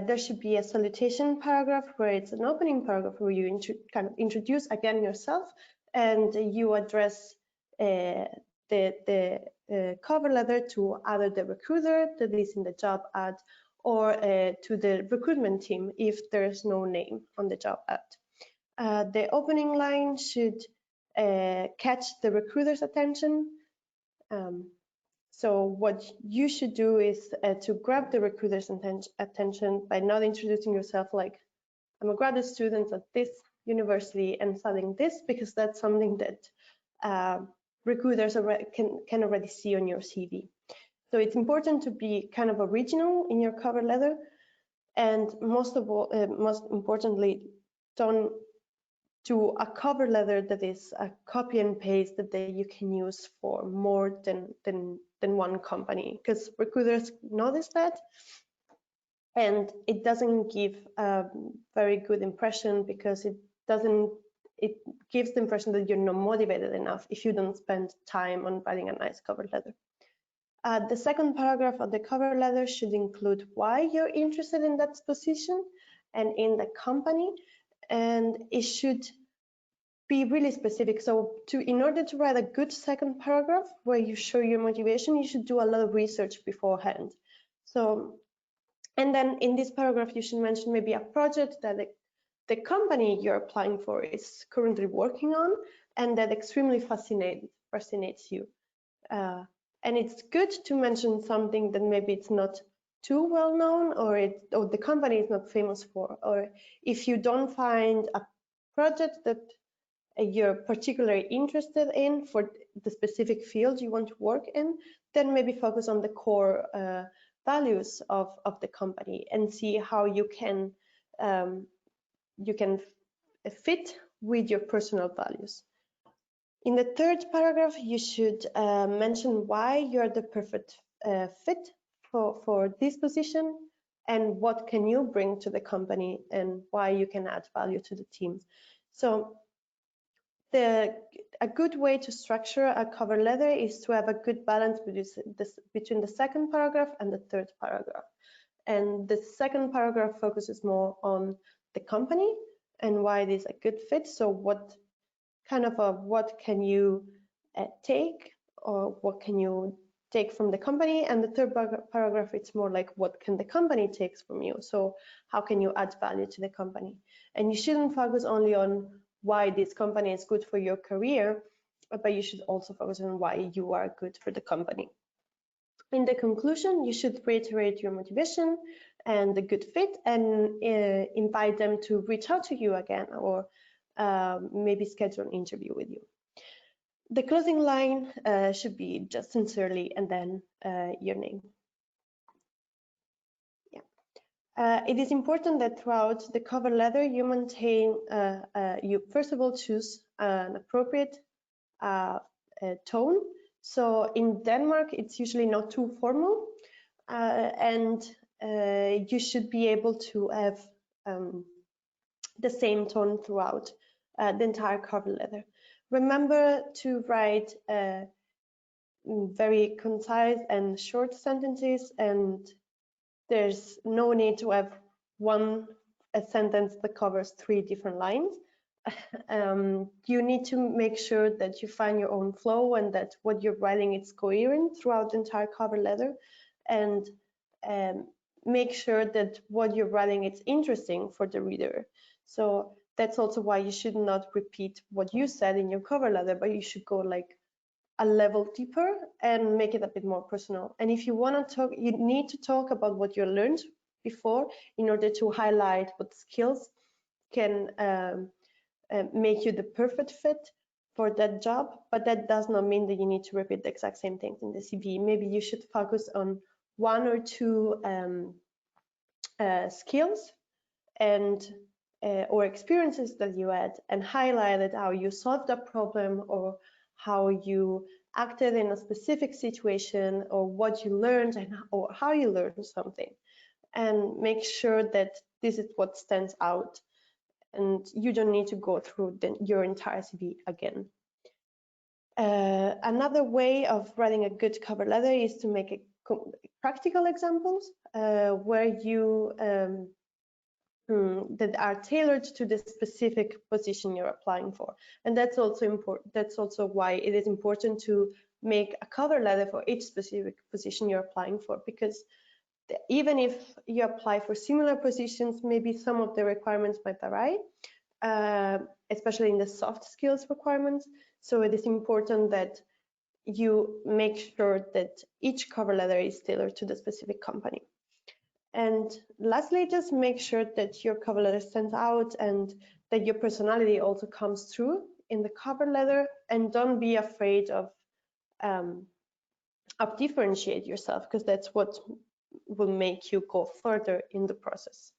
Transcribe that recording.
there should be a salutation paragraph where it's an opening paragraph where you kind of introduce again yourself and you address the cover letter to either the recruiter that is in the job ad or to the recruitment team if there's no name on the job ad. The opening line should catch the recruiter's attention. So what you should do is to grab the recruiter's attention by not introducing yourself like, I'm a graduate student at this university and studying this, because that's something that recruiters can already see on your CV. So it's important to be kind of original in your cover letter, and most importantly, don't do a cover letter that is a copy and paste that you can use for more than one company, because recruiters notice that, and it doesn't give a very good impression, because it gives the impression that you're not motivated enough if you don't spend time on writing a nice cover letter. The second paragraph of the cover letter should include why you're interested in that position and in the company, and it should be really specific. So in order to write a good second paragraph where you show your motivation, you should do a lot of research beforehand. So, and then in this paragraph, you should mention maybe a project that the company you're applying for is currently working on and that extremely fascinates you. And it's good to mention something that maybe it's not too well known, or the company is not famous for, or if you don't find a project that you're particularly interested in for the specific field you want to work in, then maybe focus on the core values of the company and see how you can fit with your personal values. In the third paragraph, you should mention why you're the perfect fit for this position and what can you bring to the company and why you can add value to the team. So a good way to structure a cover letter is to have a good balance between the second paragraph and the third paragraph. And the second paragraph focuses more on the company and why it is a good fit. So what can you take, or what can you take from the company? And the third paragraph, it's more like what can the company take from you? So how can you add value to the company? And you shouldn't focus only on why this company is good for your career, but you should also focus on why you are good for the company. In the conclusion, you should reiterate your motivation and the good fit and invite them to reach out to you again, or maybe schedule an interview with you. The closing line should be just sincerely and then your name. It is important that throughout the cover letter you maintain, you first of all choose an appropriate tone. So in Denmark, it's usually not too formal, and you should be able to have the same tone throughout the entire cover letter. Remember to write very concise and short sentences, and there's no need to have a sentence that covers 3 different lines. You need to make sure that you find your own flow and that what you're writing is coherent throughout the entire cover letter, and make sure that what you're writing is interesting for the reader. So that's also why you should not repeat what you said in your cover letter, but you should go like a level deeper and make it a bit more personal. And if you want to talk, you need to talk about what you learned before in order to highlight what skills can make you the perfect fit for that job. But that does not mean that you need to repeat the exact same things in the CV. Maybe you should focus on 1 or 2 skills and or experiences that you had, and highlighted how you solved a problem, or how you acted in a specific situation, or what you learned, or how you learned something, and make sure that this is what stands out, and you don't need to go through your entire CV again. Another way of writing a good cover letter is to make it practical examples where you that are tailored to the specific position you're applying for. And that's also important. That's also why it is important to make a cover letter for each specific position you're applying for, because even if you apply for similar positions, maybe some of the requirements might vary, especially in the soft skills requirements. So it is important that you make sure that each cover letter is tailored to the specific company. And lastly, just make sure that your cover letter stands out and that your personality also comes through in the cover letter, and don't be afraid of differentiate yourself, because that's what will make you go further in the process.